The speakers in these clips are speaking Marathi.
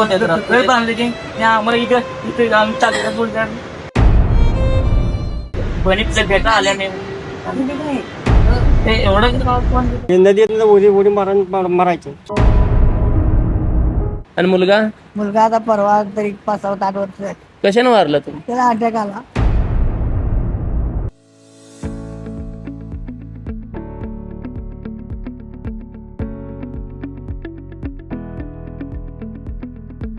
वेळ पण आणली की आम्हाला इथे आम्ही चालू बोलतात बहिणीचं भेटा आल्याने ते एवढं नदीत उडी मारायचं. आणि मुलगा मुलगा आता परवा तरी 5-7-8 वर्ष आहे. कशाने वारला तू? त्याला अटॅक आला.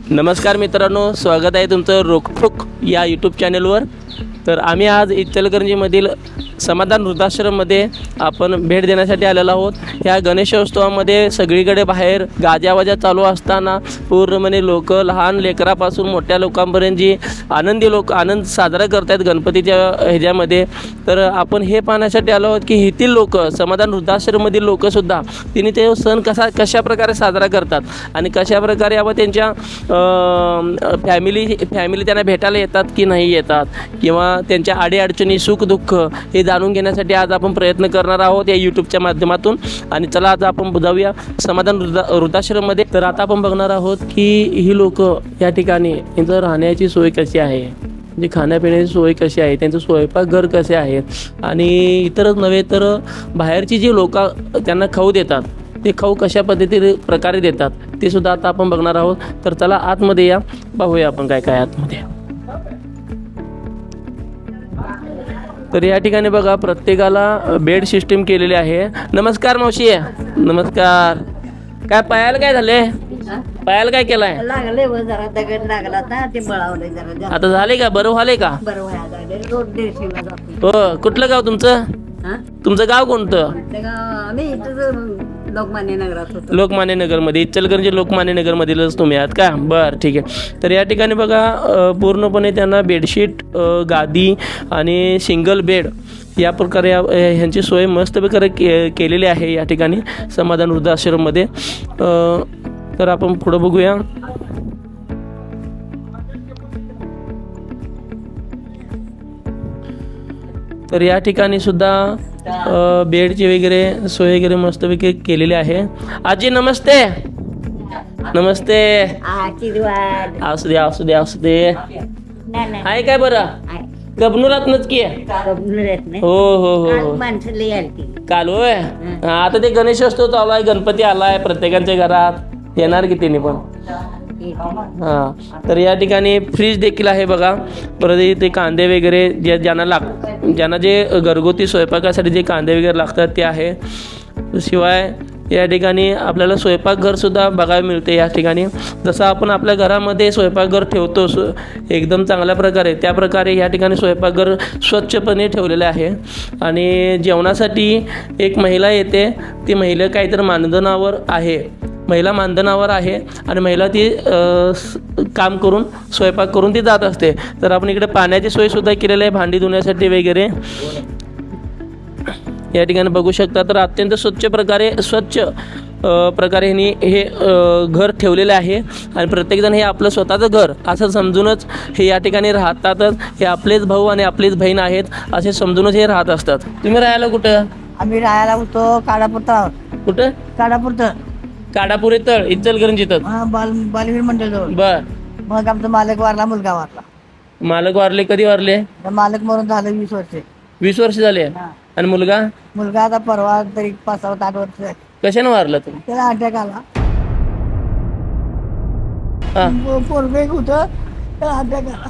नमस्कार मित्रांनो, स्वागत आहे तुमचं रोखोक या यूट्यूब चॅनलवर. तर आम्ही आज इचलकरंजीमधील समाधान वृद्धाश्रममध्ये आपण भेट देण्यासाठी आलेलो आहोत. ह्या गणेशोत्सवामध्ये सगळीकडे बाहेर गाजावाजा चालू असताना पूर्णपणे लोक लहान लेकरापासून मोठ्या लोकांपर्यंत जी आनंद साजरा करत आहेत गणपतीच्या ह्याच्यामध्ये. तर आपण हे पाहण्यासाठी आलो आहोत की येथील लोक, समाधान वृद्धाश्रममधील लोकसुद्धा तिने ते सण कशाप्रकारे साजरा करतात आणि कशाप्रकारे आपण त्यांच्या फॅमिली त्यांना भेटायला येतात की नाही येतात, किंवा त्यांच्या अडीअडचणी सुखदुःख हे जाणून घेण्यासाठी आज आपण प्रयत्न करणार आहोत या यूट्यूबच्या माध्यमातून. आणि चला आज आपण जाऊया समाधान वृद्धाश्रममध्ये. तर आता आपण बघणार आहोत की ही लोक या ठिकाणी त्यांचं राहण्याची सोय कशी आहे, म्हणजे खाण्यापिण्याची सोय कशी आहे, त्यांचं स्वयंपाकघर कसे आहेत आणि इतरच नव्हे तर बाहेरची जी लोक त्यांना खाऊ देतात ते खाऊ कशा प्रकारे देतात ते सुद्धा आता आपण बघणार आहोत. तर चला आतमध्ये या, पाहूया आपण काय काय आतमध्ये. तर या ठिकाणी बघा प्रत्येकाला बेड सिस्टीम केलेली आहे. नमस्कार मावशी. नमस्कार. काय पायाला काय झाले? पायाला काय केलाय? लागले व जरा दगड लागला ना, ते बळावले जरा. आता झाले का? बरं झाले का? बरं व्हायला लागले. रोज 150ला जातो. हो. कुठलं गाव तुमचं? तुमचं गाव कोणतं? आम्ही इथं लोकमान्य नगरात होतो. लोकमान्य नगरमध्ये, इचलकरंजी लोकमान्य नगरमधीलच तुम्ही आहात का? बरं, ठीक आहे. तर या ठिकाणी बघा पूर्णपणे त्यांना बेडशीट, गादी आणि सिंगल बेड या प्रकारे ह्यांची सोय मस्त प्रकारे केलेली आहे या ठिकाणी समाधान वृद्धाश्रममध्ये. तर आपण पुढं बघूया. तर या ठिकाणी सुद्धा बेडची वगैरे सोय वगैरे मस्तपैकी केलेली आहे. आजी नमस्ते. नमस्ते. आशीर्वाद. असू दे असू दे असू दे. आहे काय बरं? गबनुरातनच की हो हो हो माणसं लई आलती काल होय. आता ते गणेशोत्सव चालू आहे, गणपती आलाय प्रत्येकाच्या घरात, येणार की त्यांनी पण. हां. तर या ठिकाणी फ्रीज देखील आहे बघा. परत ते कांदे वगैरे ज्यांना जे घरगुती स्वयंपाकासाठी जे कांदे वगैरे लागतात ते आहे. शिवाय या ठिकाणी आपल्याला स्वयंपाकघरसुद्धा बघायला मिळते या ठिकाणी. जसं आपण आपल्या घरामध्ये स्वयंपाकघर ठेवतो एकदम चांगल्या प्रकारे, त्या प्रकारे या ठिकाणी स्वयंपाकघर स्वच्छपणे ठेवलेले आहे. आणि जेवणासाठी एक महिला येते, ती महिला काहीतरी मानधनावर आहे, महिला मानधनावर आहे आणि महिला ती काम करून स्वयंपाक करून ती जात असते. तर आपण इकडे पाण्याची सोयसुद्धा केलेली आहे भांडी धुण्यासाठी वगैरे या ठिकाणी बघू शकता. तर अत्यंत स्वच्छ प्रकारे हे घर ठेवलेलं आहे आणि प्रत्येकजण हे आपलं स्वतःचं घर असं समजूनच हे या ठिकाणी राहतातच. हे आपलेच भाऊ आणि आपलेच बहीण आहेत असे समजूनच हे राहत असतात. तुम्ही राहायला कुठं? आम्ही राहायला होतो काडापूर. कुठं? काडापूर तळ, इचलकरंजीतच. बालवीर मंडळ जवळ. बर. मग आमचा मालक वारला, मुलगा वारला. मालक वारले? कधी वारले? मालक मरून झालं 20 वर्ष. 20 वर्ष झाले. आणि मुलगा आता परवा तरी 5-7-8 वर्ष आहे. कशाने वारला तू? त्याला अटॅक आला. पोरगे होतं, त्याला अटॅक आला.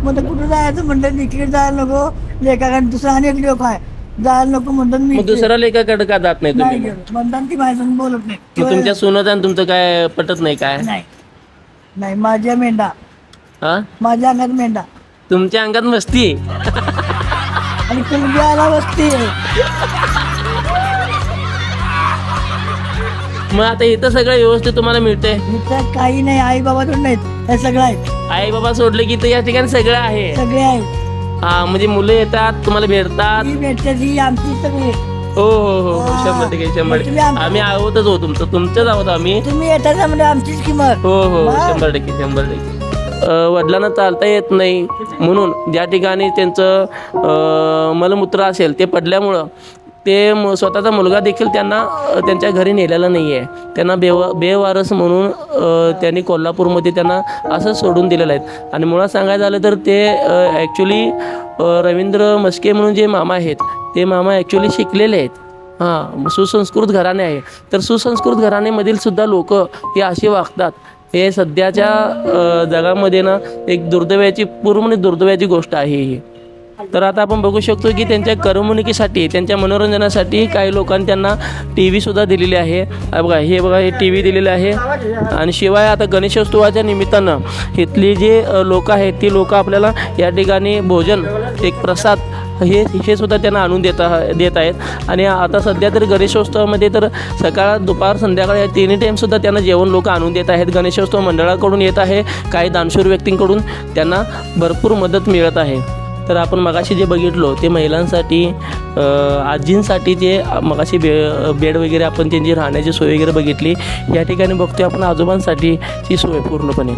मग कुठं जायचं म्हणतात, इकडे जायला नको, लेखाकडे दुसरा अनेक लोक आहे, जायला नको म्हणतात. मी दुसऱ्या लेखाकडे का जात नाही तुम्ही? म्हणतात ती माझ्या बोलत नाही. मग तुमच्या सुनत आणि तुमचं काय पटत नाही काय? नाही माझ्या मेंढा, हा? माझ्या अंगात मेंढा तुमच्या अंगात मस्ती आणि कुलब्याला बसते. मग आता इथं सगळं व्यवस्थित तुम्हाला मिळते? इथं काही नाही, आई बाबा थोडं नाहीत, हे सगळं आहे. आई बाबा सोडले की तर या ठिकाणी सगळं आहे. सगळे आहेत. हा, म्हणजे मुलं येतात तुम्हाला भेटतात? ही भेटते ही आमची सगळी. हो हो हो हो 100% 100%. आम्ही आहोतच हो, तुमचंच आहोत आम्ही. तुम्ही येतात म्हणजे आमचीच किंमत. हो हो 100% 100%. वडिलांना चालता येत नाही म्हणून ज्या ठिकाणी त्यांचं मलमूत्र असेल ते पडल्यामुळं ते स्वतःचा मुलगा देखील त्यांना त्यांच्या घरी नेलेला नाही आहे. त्यांना बेवारस म्हणून त्यांनी कोल्हापूरमध्ये त्यांना असं सोडून दिलेलं आहे. आणि मुळात सांगायचं झालं तर ते ॲक्च्युली रवींद्र मस्के म्हणून जे मामा आहेत ते मामा ॲक्च्युली शिकलेले आहेत. हां, सुसंस्कृत घराणे आहे. तर सुसंस्कृत घराणेमधील सुद्धा लोक हे असे वागतात. हे सध्याच्या जगामध्ये ना एक पूर्णपणे दुर्दैवाची गोष्ट आहे ही. तर आता आपण बघू शकतो की त्यांच्या करमणुकीसाठी, त्यांच्या मनोरंजनासाठी काही लोकांनी त्यांना टी व्हीसुद्धा दिलेली आहे. बघा हे टी व्ही दिलेले आहे. आणि शिवाय आता गणेशोत्सवाच्या निमित्तानं इथली जे लोक आहेत ती लोक आपल्याला या ठिकाणी भोजन, एक प्रसाद हे सुद्धा त्यांना आणून देत आहेत. आणि आता सध्या तर गणेशोत्सवामध्ये तर सकाळ, दुपार, संध्याकाळ या तिन्ही टाईमसुद्धा त्यांना जेवण लोक आणून देत आहेत. गणेशोत्सव मंडळाकडून येत आहे, काही दानशूर व्यक्तींकडून त्यांना भरपूर मदत मिळत आहे. तर आपण मगाशी जे बघितलो ते महिलांसाठी, आजींसाठी जे मगाशी बेड वगैरे आपण त्यांची राहण्याची सोय वगैरे बघितली. या ठिकाणी बघतोय आपण आजोबांसाठीची सोय पूर्णपणे.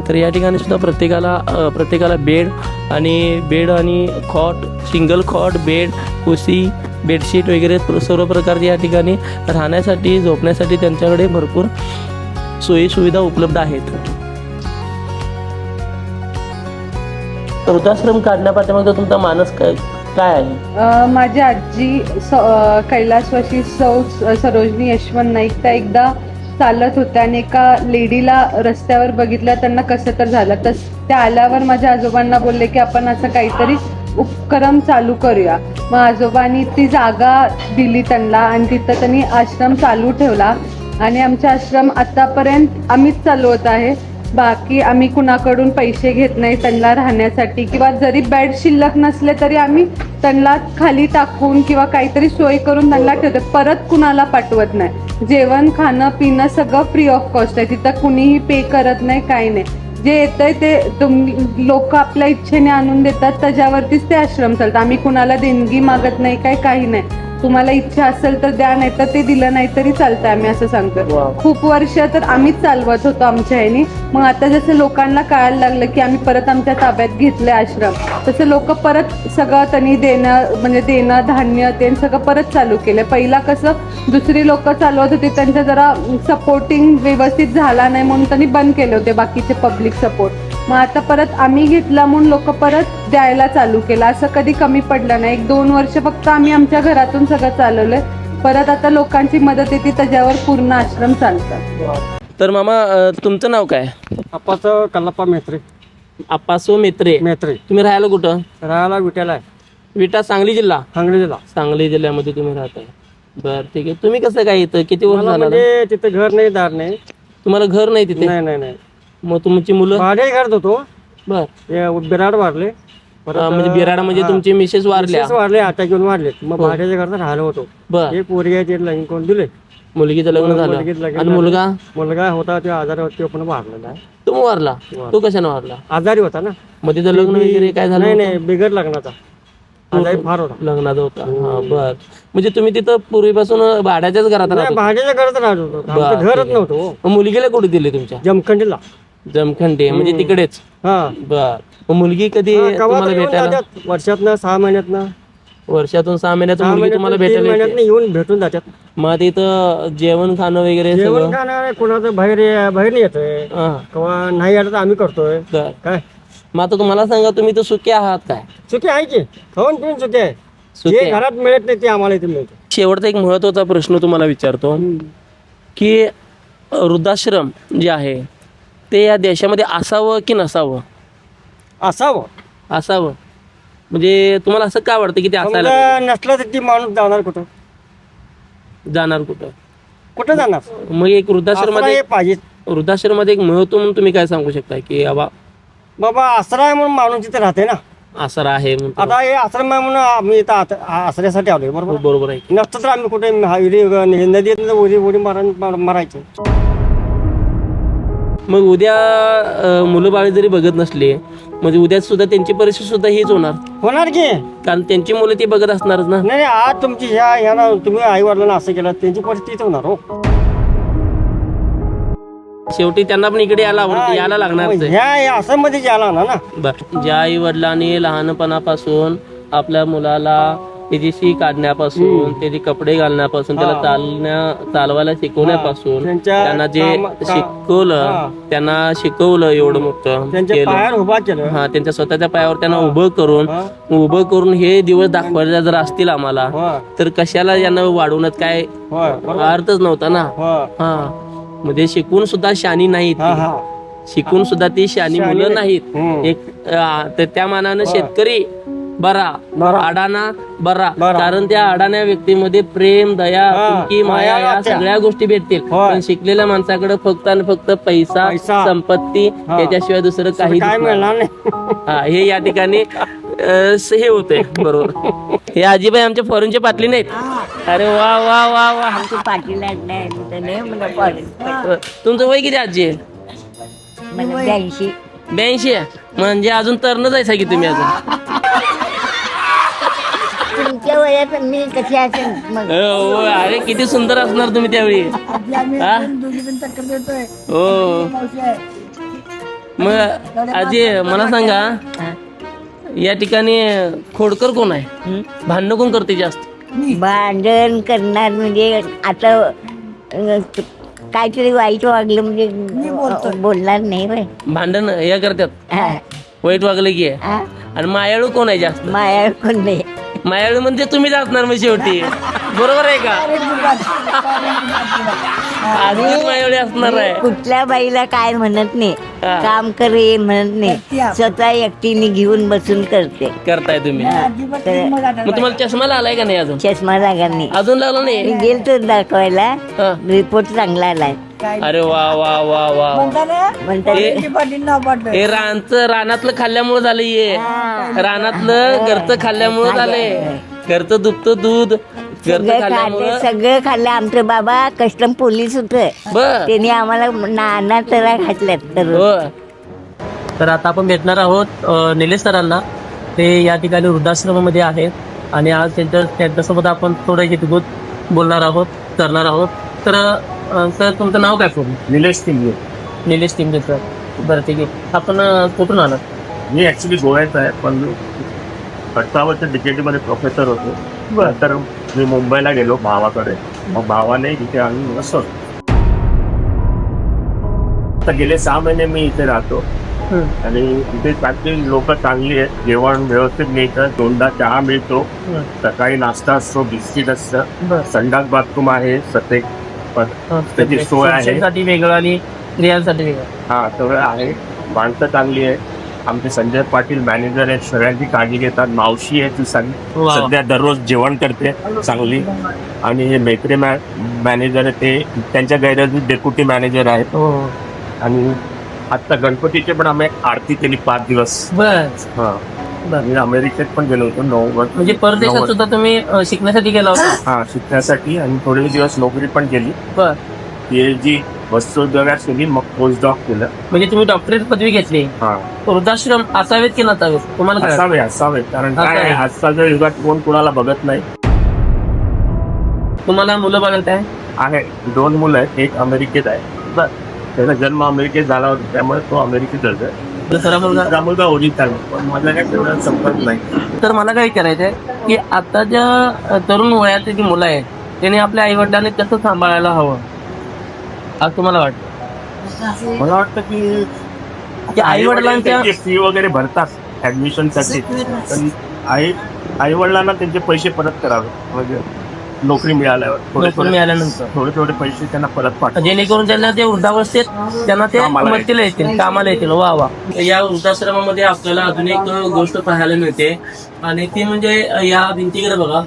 तर या ठिकाणी सुद्धा प्रत्येकाला बेड आणि खॉट, सिंगल खॉट, बेड, कुशी, बेडशीट वगैरे सर्व प्रकारचे या ठिकाणी राहण्यासाठी, झोपण्यासाठी त्यांच्याकडे भरपूर सोयीसुविधा उपलब्ध आहेत. वृद्धाश्रम काढण्यापाठीमागे तुमचा मानस काय आहे? माझी आजी कैलासवासी सरोजनी यशवंत नाईक त्या एकदा चालत होत्या आणि एका लेडीला रस्त्यावर बघितलं, त्यांना कसं तर झालं. त्या आल्यावर माझ्या आजोबांना बोलले की आपण असं काहीतरी उपक्रम चालू करूया. मग आजोबांनी ती जागा दिली त्यांना आणि तिथं त्यांनी आश्रम चालू ठेवला. आणि आमचा आश्रम आतापर्यंत आम्हीच चालवत आहे. बाकी आम्ही कुणाकडून पैसे घेत नाही त्यांना राहण्यासाठी, किंवा जरी बेड शिल्लक नसले तरी आम्ही त्यांना खाली टाकून किंवा काहीतरी सोय करून त्यांना ठेवतो. परत कुणाला पाठवत नाही. जेवण, खाणं, पिणं सगळं फ्री ऑफ कॉस्ट आहे. तिथं कुणीही पे करत नाही, काही नाही. जे येतंय ते लोक आपल्या इच्छेने आणून देतात, त्याच्यावरतीच ते आश्रम चालतात. आम्ही कुणाला देणगी मागत नाही, काही नाही. तुम्हाला इच्छा असेल तर द्या, नाही तर ते दिलं नाही तरी चालतं, आम्ही असं सांगतो. खूप वर्ष तर आम्हीच चालवत होतो आमच्या ह्यानी. मग आता जसं लोकांना कळायला लागलं की आम्ही परत आमच्या ताब्यात घेतले आश्रम, तसं लोक परत सगळं त्यांनी देणं धान्य ते सगळं परत चालू केलं. पहिला कसं दुसरी लोक चालवत होती, त्यांच्या जरा सपोर्टिंग व्यवस्थित झाला नाही म्हणून त्यांनी बंद केले होते बाकीचे पब्लिक सपोर्ट. मग आता परत आम्ही घेतला म्हणून लोक परत द्यायला चालू केलं. असं कधी कमी पडलं नाही. 1-2 वर्ष फक्त आम्ही आमच्या घरातून सगळं चालवलंय. परत आता लोकांची मदत येते, त्याच्यावर पूर्ण आश्रम चालतात. तर मामा, तुमचं नाव काय? आप्पाचं कल्लाप्पा मेत्रे. आप्पासो मेत्रे. तुम्ही राहायला कुठं? राहायला विट्याला आहे. विटा, सांगली जिल्हा? सांगली जिल्ह्यामध्ये तुम्ही राहताय. बरं, ठीक आहे. तुम्ही कसं काय इथं किती वर्ष झालं? म्हणजे तिथं घर नाही, दार नाही. तुम्हाला घर नाही तिथे? नाही. मग तुमची मुलं? भाडे घरात होतो. बर. बिराड वारले. म्हणजे बिराडा म्हणजे तुमची मिसेस वारले, आता घेऊन वारले. मग भाड्याच्या घरात राहिलो होतो. बर. पोरगी आहे, ते लग्न कोण दिले. मुलगीचं लग्न झालं. आणि मुलगा होता, तो आजारी होता, पण वारलेला आहे. तो वारला? तो कशाने वारला? आजारी होता ना. मग तिथं लग्न वगैरे काय झालं? नाही, बिगर लग्नाचा. आजारी फार होता. लग्नाचा होता. हा, बर. म्हणजे तुम्ही तिथं पूर्वीपासून भाड्याच्याच घरात राहता? भाड्याच्या घरात राहत होतो, घरच नव्हतं. मुलगीला कुठे दिली तुमच्या? जमखंडी म्हणजे तिकडेच. बर. मग मुलगी कधी तुम्हाला भेटायला? वर्षातनं 6 महिन्यातनं. वर्षातून 6 महिन्यातून मुलगी तुम्हाला भेटायला येऊन भेटून जातात. मग तिथं जेवण खाणं वगैरे जेवण खाणं कुणाचं बाहेर येतोय किंवा नाही आलं तर आम्ही करतोय. काय मग आता तुम्हाला सांगा, तुम्ही तर सुखी आहात काय? सुखी आहे की, खाऊन पिऊन सुखी आहे. जे घरात मिळत नाही ते आम्हाला इथे मिळतं. शेवटचा एक महत्वाचा प्रश्न तुम्हाला विचारतो की वृद्धाश्रम जे आहे ते या देशामध्ये असावं की नसावं? असावं. म्हणजे तुम्हाला असं काय वाटतं की ते असायला नसलं तर ती माणूस जाणार कुठं? कुठं जाणार? मग एक वृद्धाश्रमामध्ये एक महत्व म्हणून तुम्ही काय सांगू शकता की बाबा आसरा आहे म्हणून माणूस तिथे राहते ना. आसरा आहे आता हे आश्रम आहे म्हणून आम्ही इथं आसऱ्यासाठी आलोय. बरोबर आहे. नसतं तर आम्ही कुठे नदीत उडी मारायचे. मग उद्या मुलं बाळे जरी बघत नसले, म्हणजे उद्या सुद्धा त्यांची परिस्थिती सुद्धा हीच होणार की, कारण त्यांची मुलं ती बघत असणारच ना. नाही, आज तुमची तुम्ही आई वडिलांना असं केलं, त्यांची परिस्थिती होणार. हो, शेवटी त्यांना पण इकडे यायला लागणार. असं मध्ये यायला ना. ज्या आई वडिलांनी लहानपणापासून आपल्या मुलाला त्याची शी काढण्यापासून त्याची कपडे घालण्यापासून त्याला चालवायला शिकवण्यापासून त्यांना जे शिकवलं त्यांना शिकवलं एवढं मोठं त्यांच्या केलं. पायावर उभा केलं. हा त्यांच्या स्वतःच्या पायावर त्यांना उभं करून हे दिवस दाखवायला जर असतील आम्हाला तर कशाला यांना वाढवण्यात काय अर्थच नव्हता ना. हा म्हणजे शिकून सुद्धा शानी नाहीत शिकून सुद्धा ती शानी मुलं नाहीत. एक त्या मानानं शेतकरी बरा अडाणा बरा, कारण त्या अडाण्या व्यक्तीमध्ये प्रेम दया तुमकी माया या सगळ्या गोष्टी भेटतील. पण शिकलेल्या माणसाकडे फक्त आणि फक्त पैसा संपत्ती याच्याशिवाय दुसरं काही मिळणार नाही. हा हे या ठिकाणी हे होते. बरोबर. हे आजीबाई आमच्या फॉरेनचे पाटली नाहीत. अरे वा वा वा वा. तुमचं वय किती आजी आहे? 82 आहे. म्हणजे अजून तरुणच आहे की तुम्ही अजून. तुमच्या वयात मी कशी असेल मग. अरे किती सुंदर असणार तुम्ही त्यावेळी. हो मग आजी मला सांगा या ठिकाणी खोडकर कोण आहे? भांडण कोण करते जास्त? भांडण करणार म्हणजे आता काहीतरी वाईट वागलं म्हणजे बोलणार नाही बाय. भांडण हे करतात वाईट वागलं की. आणि मायाळू कोण आहे जास्त? माया कोण नाही. मायाळू म्हणजे तुम्हीच असणार मग शेवटी. बरोबर आहे का? आधीच मायाळी असणार आहे. कुठल्या बाईला काय म्हणत नाही, काम करे म्हणत नाही, स्वतः एकटीने घेऊन बसून करताय तुम्ही. मग तुम्हाला चष्मा आलाय का नाही अजून? चष्मा लागला नाही. अजून लागला नाही? गेलतो दाखवायला, रिपोर्ट चांगला आलाय. अरे वा वा वा वा. हे रानातलं खाल्ल्यामुळे झालं. ये रानातलं घरचं खाल्ल्यामुळे झालंय. घरचं दुभतं दूध घरचं खाल्ल्यामुळे सगळं खाल्लं. आमचं बाबा कस्टम पोलीस होत, त्यांनी आम्हाला नाना तरा घातल्यात. तर आता आपण भेटणार आहोत निलेश सरांना. ते या ठिकाणी वृद्धाश्रमामध्ये आहेत आणि आज त्यांच्यासोबत आपण थोडं बोलणार आहोत, करणार आहोत. तर सर तुमचं नाव काय? निलेश टिंगे. निलेश टिंगे सर. बरं ठीक आहे. आपण कुठून आलात? मी ऍक्च्युली गोव्याचा आहे, पण 18 वर्ष डिकेटीमध्ये प्रोफेसर होतो. नंतर मी मुंबईला गेलो भावाकडे. मग भावाने इथे आम्ही असं आता गेले 6 महिने मी इथे राहतो आणि इथे त्यातली लोक चांगली आहेत. जेवण व्यवस्थित मिळतं, 2दा चहा मिळतो, सकाळी नाश्ता असतो, बिस्किट असतं, संडास बाथरूम आहे, प्रत्येक त्याची सोय आहे. वेगळं आणि स्त्रियांसाठी वेगळं. हा सगळं आहे. माणसं चांगली आहे. आमचे संजय पाटील मॅनेजर आहेत, सगळ्यांची काळजी घेतात. मावशी आहे ती सध्या दररोज जेवण करते चांगली. आणि हे मेत्रे मॅनेजर आहे ते त्यांच्या गैरहजरीत डेप्युटी मॅनेजर आहेत. आणि आता गणपतीचे पण आम्ही आरती केली 5 दिवस. मी अमेरिकेत पण गेलो होतो 9 वर्ष. म्हणजे परदेशात सुद्धा तुम्ही शिकण्यासाठी गेला होता? हा शिकण्यासाठी. आणि थोडे दिवस नोकरी पण केली. PhD वस्त्रोद्योगात केली, मग पोस्ट डॉक केलं. म्हणजे तुम्ही डॉक्टरेट पदवी घेतली. वृद्धाश्रम असावेत की नसावेत तुम्हाला? असावेत. कारण काय आजकालच्या युगात कोण कोणाला बघत नाही. तुम्हाला मुलं बघत आहे? 2 मुलं आहेत. एक अमेरिकेत आहे, त्याचा जन्म अमेरिकेत झाला होता, त्यामुळे तो अमेरिकेत आहे. दुसरा मुलगा ओरिजिनल, पण माझा काय सगळं संपर्क नाही. तर मला काय विचारायचं आहे की आताच्या तरुण वयाची जी मुलं आहेत त्यांनी आपल्या आई वडिलांनी कसं सांभाळायला हवं असं तुम्हाला वाटतं? मला वाटतं की आई वडिलांच्या फी वगैरे भरतात ऍडमिशनसाठी, पण आई वडिलांना त्यांचे पैसे परत करावे. म्हणजे नोकरी मिळाल्यानंतर थोडे पैसे त्यांना परत पाठवा, जेणेकरून त्यांना ते वृद्धावस्थेत त्यांना ते मदतीला येतील, कामाला येतील. वा वा. या वृद्धाश्रमामध्ये आपल्याला अजून एक गोष्ट पाहायला मिळते आणि ती म्हणजे या भिंतीकडे बघा.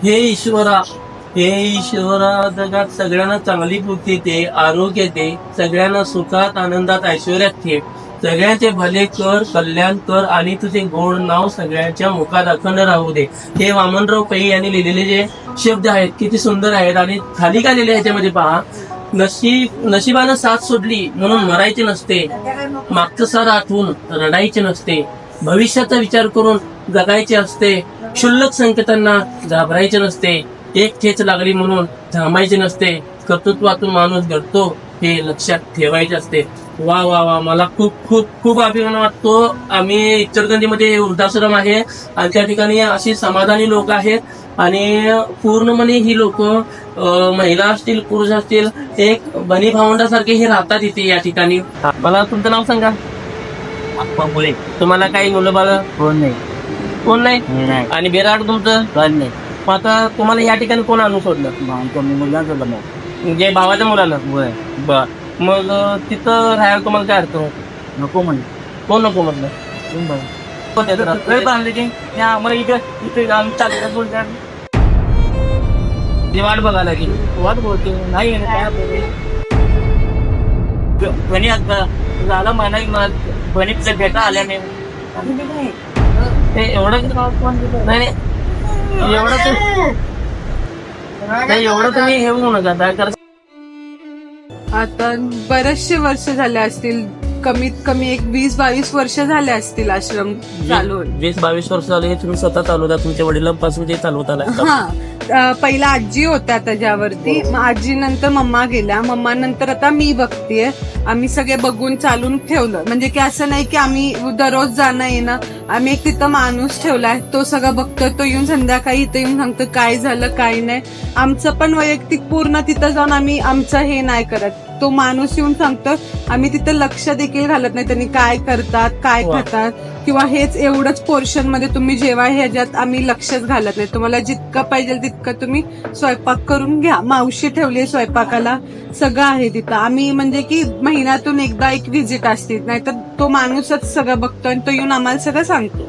हे ईश्वरा जगात सगळ्यांना चांगली बुद्धी दे, आरोग्य दे, सगळ्यांना सुखात आनंदात ऐश्वर्यात ठेव, सगळ्यांचे भले कर, कल्याण कर आणि तुझे गोड नाव सगळ्यांच्या मुखात अखंड राहू दे. हे वामनराव पै यांनी लिहिलेले जे शब्द आहेत किती सुंदर आहेत. आणि खाली काय लिहिले ह्याच्यामध्ये पहा. नशिबानं साथ सोडली म्हणून मरायचे नसते, मागचं सार आठवून रडायचे नसते, भविष्याचा विचार करून जगायचे असते, क्षुल्लक संकटांना घाबरायचे नसते, एक ठेच लागली म्हणून थांबायचे नसते, कर्तृत्वातून माणूस घडतो हे लक्षात ठेवायचे असते. वा वा वा, मला खूप खूप खूप अभिमान वाटतो. आम्ही इचलकरंजीमध्ये वृद्धाश्रम आहे आणि त्या ठिकाणी अशी समाधानी लोक आहेत आणि पूर्णपणे ही लोक महिला असतील पुरुष असतील एक बनी भावंडासारखे हे राहतात इथे या ठिकाणी. मला तुमचं नाव सांगा. मुळे तुम्हाला काही मुलं बाळ कोण नाही. कोण नाही नाही आणि बेराड तुमचं कोण नाही. मग आता तुम्हाला या ठिकाणी कोण आणून सोडलं? मी मुलांचं मग म्हणजे भावाच्या मुलानं. वय बर, मग तिथं राहायला तुम्हाला काय अर्थ नको म्हणे. कोण नको म्हटलं? बांधले की आम्हाला इथं आम्ही चालत बोलतात. ती वाट बघायला लागेल. वाट बोलतो नाही बनी झालं म्हणा बनीचं भेटा आल्या नाही. ते एवढं नाही एवढं तुम्ही हे होऊ नका. कारण आता बरेचसे वर्ष झाले असतील, कमीत कमी एक 20-22 वर्ष झाले असतील आश्रम चालू होईल. 20-22 वर्ष झाले तुम्ही स्वतः चालवता, तुमच्या वडिलांपासून ते चालवत आलाय. हा, पहिला आजी होत्या त्याच्यावरती, मग आजी नंतर मम्मा गेल्या, मम्मा नंतर आता मी बघतीये. आम्ही सगळे बघून चालून ठेवलं, म्हणजे की असं नाही की आम्ही दररोज जाणं येणं. आम्ही एक तिथं माणूस ठेवलाय, तो सगळं बघतोय. तो येऊन संध्याकाळी इथं येऊन सांगतो काय झालं काय नाही. आमचं पण वैयक्तिक पूर्ण तिथं जाऊन आम्ही आमचं हे नाही करत. तो माणूस येऊन सांगतो, आम्ही तिथं लक्ष देखील घालत नाही त्यांनी काय करतात काय खातात किंवा हेच एवढंच पोर्शन मध्ये तुम्ही जेव्हा ह्याच्यात आम्ही लक्षच घालत नाही. तुम्हाला जितकं पाहिजे तितकं तुम्ही स्वयंपाक करून घ्या. मावशी ठेवली स्वयंपाकाला, सगळं आहे तिथं. आम्ही म्हणजे की महिन्यातून एकदा एक व्हिजिट असते, नाहीतर तो माणूसच सगळं बघतो आणि तो येऊन आम्हाला सगळं सांगतो.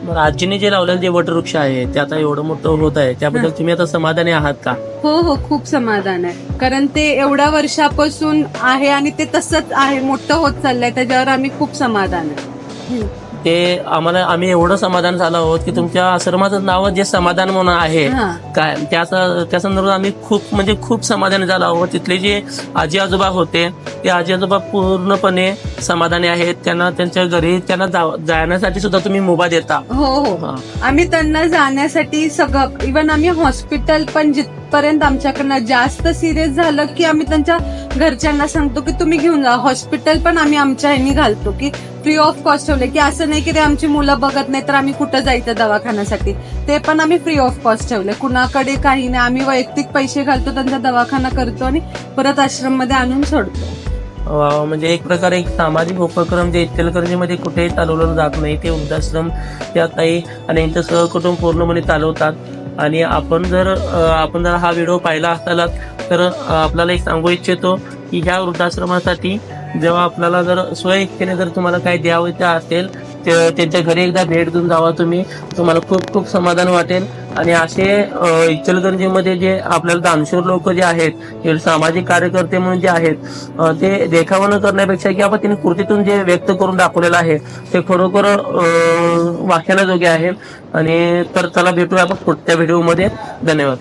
मग आजीने जे लावलेलं जे वटवृक्ष आहे ते आता एवढं मोठं होत आहे, त्याबद्दल तुम्ही आता समाधानी आहात का? हो हो, खूप समाधान आहे. कारण ते एवढ्या वर्षापासून आहे आणि ते तसंच आहे, मोठं होत चाललंय. त्याच्यावर आम्ही खूप समाधान आहे. ते आम्ही एवढं समाधान झालो आहोत की तुमच्या आश्रमाचं नाव जे समाधान म्हणून आहे काय त्या संदर्भात आम्ही खूप समाधानी झालो आहोत. तिथले जे आजी आजोबा होते ते आजी आजोबा पूर्णपणे समाधानी आहेत. त्यांना त्यांच्या घरी त्यांना जाण्यासाठी सुद्धा तुम्ही मुभा देता. हो हो, आम्ही त्यांना जाण्यासाठी सगळं, इव्हन आम्ही हॉस्पिटल पण जिथपर्यंत आमच्याकडनं जास्त सिरियस झालं की आम्ही त्यांच्या घरच्यांना सांगतो की तुम्ही घेऊन जा. हॉस्पिटल पण आम्ही आमच्या ह्यांनी घालतो की फ्री ऑफ कॉस्ट ठेवले, की असं नाही की ते आमची मुलं बघत नाही तर आम्ही कुठं जायचं दवाखान्यासाठी. ते पण आम्ही फ्री ऑफ कॉस्ट ठेवले. कुणाकडे काही नाही, आम्ही वैयक्तिक पैसे घालतो, त्यांचा दवाखाना करतो आणि परत आश्रम मध्ये आणून सोडतो. म्हणजे एक प्रकारे एक सामाजिक उपक्रम जे इचलकरंजीमध्ये कुठेही चालवलं जात नाही ते वृद्धाश्रम त्या ताई आणि यांचं सहकुटुंब पूर्णपणे चालवतात. आणि आपण जर हा व्हिडिओ पाहिला असताना तर आपल्याला एक सांगू इच्छितो की ह्या वृद्धाश्रमासाठी जेव्हा आपल्याला जर स्वइच्छेने जर तुम्हाला काही द्यावं असेल त्यांच्या घरी एकदा भेट देऊन जावा तुम्हाला खूप खूप समाधान वाटेल. आणि असे इचलकरंजीमध्ये जे आपल्याला दानशूर लोक जे आहेत, हे सामाजिक कार्यकर्ते म्हणून जे आहेत, ते देखावा न करण्यापेक्षा की आपण त्यांनी कृतीतून जे व्यक्त करून दाखवलेलं आहे ते खरोखर वाख्याला जोगे आहे. आणि तर चला भेटूया आपण पुढच्या व्हिडिओमध्ये. धन्यवाद.